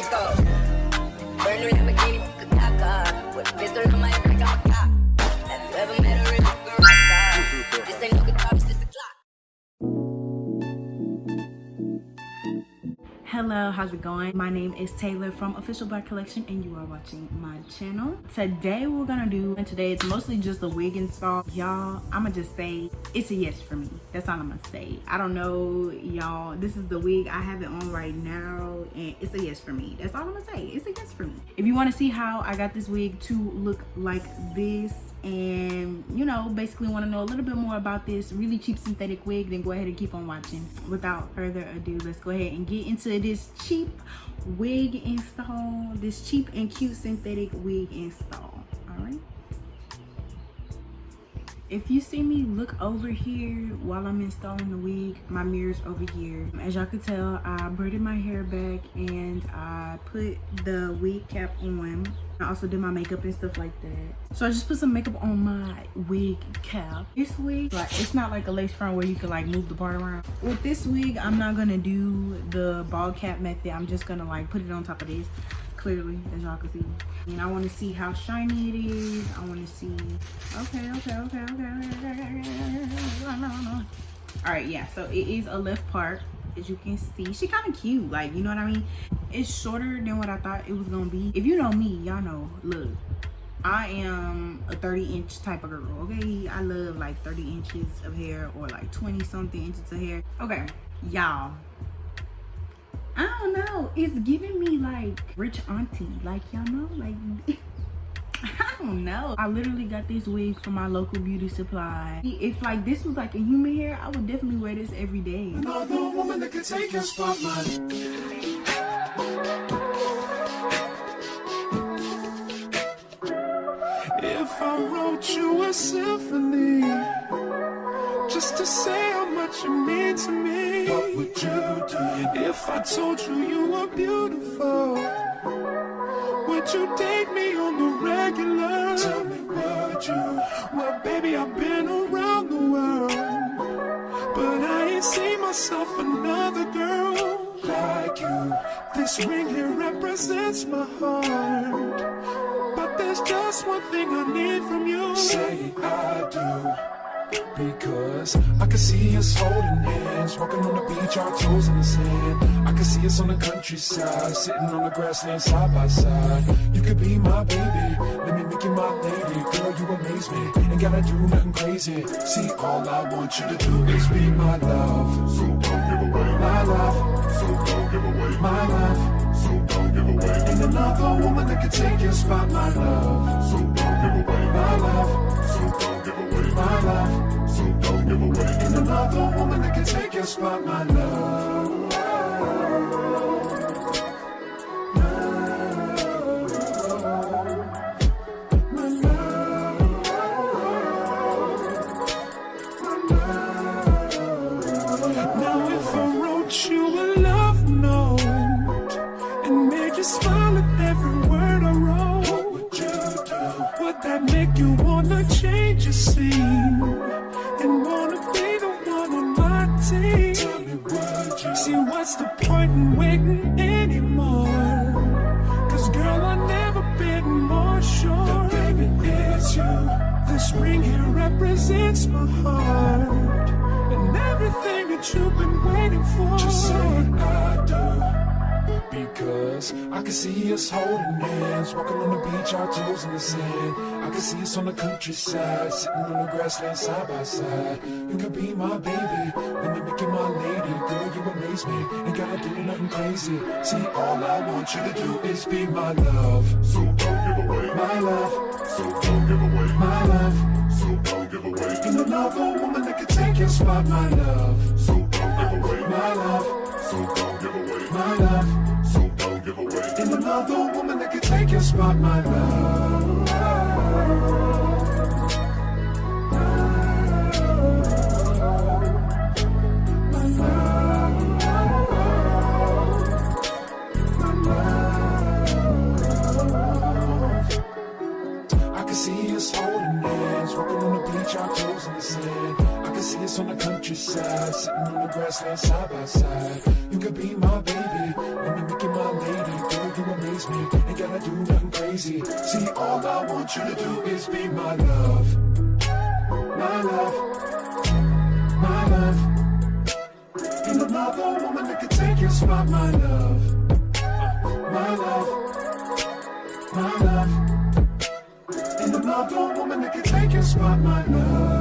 let's go. Brand new Lamborghini, a cop car. With a pistol on my head like I'm a cop. Have you ever met a real rock star? This ain't no guitar, it's just a clock. Hello, how's it going? My name is Taylor from Official Black Collection and you are watching my channel. Today we're gonna do, and today it's mostly just a wig install. Y'all, I'ma just say it's a yes for me. That's all I'm gonna say. I don't know, y'all. This is the wig I have it on right now and it's a yes for me. That's all I'm gonna say. It's a yes for me. If you wanna see how I got this wig to look like this and you know, basically want to know a little bit more about this really cheap synthetic wig, then go ahead and keep on watching. Without further ado, let's go ahead and get into this cheap wig install, this cheap and cute synthetic wig install. All right, if you see me look over here while I'm installing the wig, my mirror's over here. As y'all can tell, I braided my hair back and I put the wig cap on. I also did my makeup and stuff like that. So I just put some makeup on my wig cap. This wig, like, it's not like a lace front where you can like move the part around. With this wig, I'm not gonna do the ball cap method. I'm just gonna like put it on top of this, clearly, as y'all can see. And I want to see how shiny it is. I want to see. Okay. All right, yeah. So it is a left part, as you can see. She kind of cute, like, you know what I mean. It's shorter than what I thought it was gonna be. If you know me, y'all know. Look, I am a 30-inch type of girl. Okay, I love like 30 inches of hair or like 20-something inches of hair. Okay, y'all. I don't know, it's giving me like rich auntie, like, y'all know, like I don't know. I literally got this wig from my local beauty supply. If like this was like a human hair, I would definitely wear this every day. Another woman that can take your spotlight. If I wrote you a symphony just to say how much you mean to me, what would you do? If I told you you were beautiful, would you date me on the regular? Tell me, would you? Well, baby, I've been around the world, but I ain't seen myself another girl like you. This ring here represents my heart, but there's just one thing I need from you. Say I do. Because I can see us holding hands, walking on the beach, our toes in the sand. I can see us on the countryside, sitting on the grassland side by side. You could be my baby, let me make you my lady. Girl, you amaze me, ain't gotta do nothing crazy. See, all I want you to do is be my love. So don't give away my love. So don't give away my love. So don't give away. Ain't another woman that can take your spot, my love. So don't give away my love. So don't give away my love. So don't give away. Ain't another woman that can take your spot, my love. My love. Now if I wrote you a love note and made you smile at every word I wrote, what would you do? Would that make you wanna change your scene and wanna be the one on my team? Tell me, would you? See, what's the point in waiting anymore? Cause girl, I've never been more sure that baby it's you. This ring here represents my heart and everything that you've been waiting for. Just say I do. Because I can see us holding hands, walking on the beach, our toes in the sand. I can see us on the countryside, sitting on the grassland side by side. You can be my baby, let me make you my lady. Girl, you amaze me, ain't gotta do nothing crazy. See, all I want you to do is be my love. So don't give away my love. So don't give away my love. So don't give away. Ain't another woman that can take your spot, my love. So don't give away my love. So don't give away my love. So don't give away. Ain't another woman that can take your spot, my love. I can see us holding hands, walking on the beach, our toes in the sand. I can see us on the countryside, sitting on the grassland side by side. You could be my baby, let me make you my lady. Girl, you amaze me. Ain't gotta do nothing crazy. See, all I want you to do is be my love. My love. My love. Ain't another woman that can take your spot, my love. My love. My love. Ain't another woman that can take your spot, my love.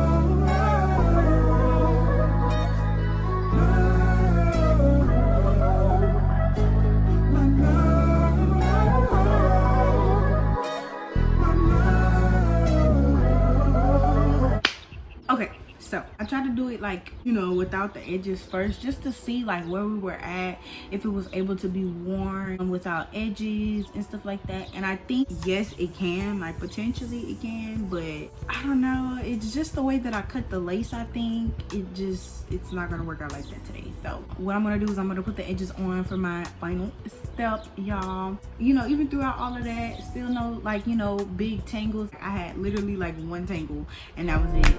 Okay, so I tried to do it like, you know, without the edges first, just to see like where we were at, if it was able to be worn without edges and stuff like that. And I think yes, it can, like potentially it can, but I don't know, it's just the way that I cut the lace. I think it's not gonna work out like that today. So what I'm gonna do is I'm gonna put the edges on for my final step, y'all. You know, even throughout all of that, still no like, you know, big tangles. I had literally like one tangle and that was it.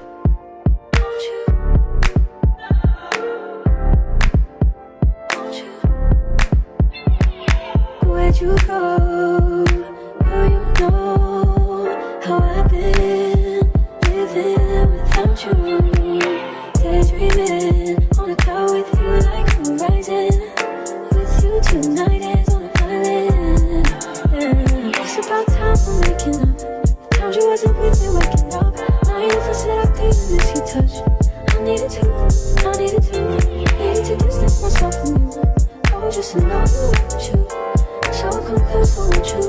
Where'd you go? Girl, you know how I've been living without you. Daydreaming on a cloud with you like horizon. With you tonight is on an island. Yeah. It's about time we're making up. The times you wasn't with me waking up. Now you for seductive, miss your touch. I needed to distance myself from you. Oh, just to know you want you. So come close, I want you.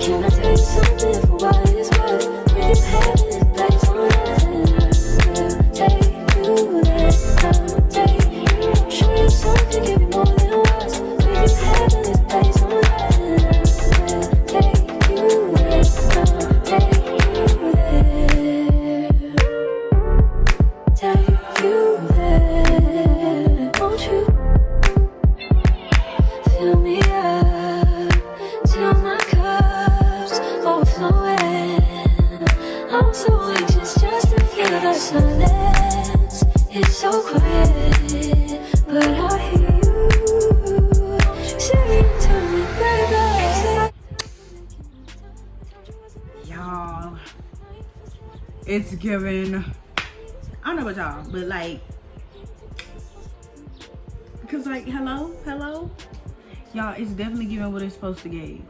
Can I tell you something for what it's worth? With you having it place on nothing. I'll take you there, I'll take you. Show you something, give you more than words. With you having it place on nothing. I'll take you there, I'll take you there. Take you there, won't you? Fill me up till my cup's overflowing. I'm so anxious just to feel the silence. It's so quiet, but I hear you saying to me, baby. Y'all, it's giving, I don't know about y'all, but like, because like, hello, y'all, it's definitely giving what it's supposed to give.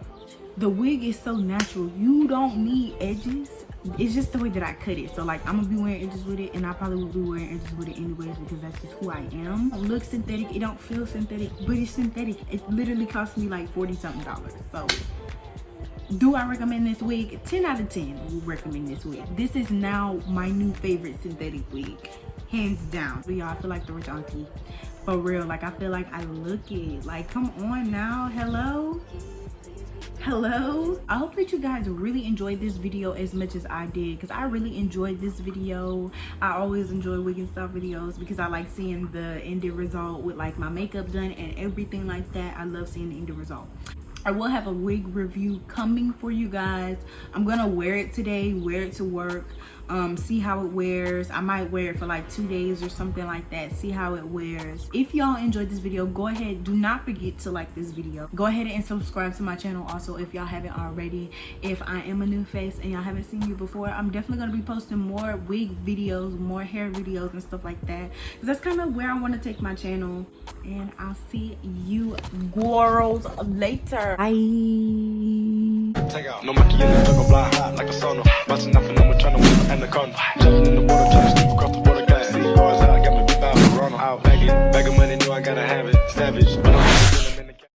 The wig is so natural, you don't need edges. It's just the way that I cut it. So like, I'm gonna be wearing edges with it, and I probably will be wearing edges with it anyways, because that's just who I am. It looks synthetic, it don't feel synthetic, but it's synthetic. It literally cost me like $40-something. So do I recommend this wig? 10 out of 10 will recommend this wig. This is now my new favorite synthetic wig, hands down. But y'all, I feel like the rich auntie, for real. Like, I feel like I look it. Like, come on now, hello. I hope that you guys really enjoyed this video as much as I did, because I really enjoyed this video. I always enjoy wig and stuff videos because I like seeing the ended result with like my makeup done and everything like that. I love seeing the ended result. I will have a wig review coming for you guys. I'm gonna wear it today, wear it to work, see how it wears. I might wear it for like 2 days or something like that, see how it wears. If y'all enjoyed this video, go ahead, do not forget to like this video. Go ahead and subscribe to my channel also if y'all haven't already. If I am a new face and y'all haven't seen me before, I'm definitely gonna be posting more wig videos, more hair videos and stuff like that, because that's kind of where I want to take my channel. And I'll see you girls later. Bye. Take out. No monkey in the jungle, blind hot like a sauna. Busting nothing, I'm trying to win and the corner. Jumping in the water, trying to sleep across the water.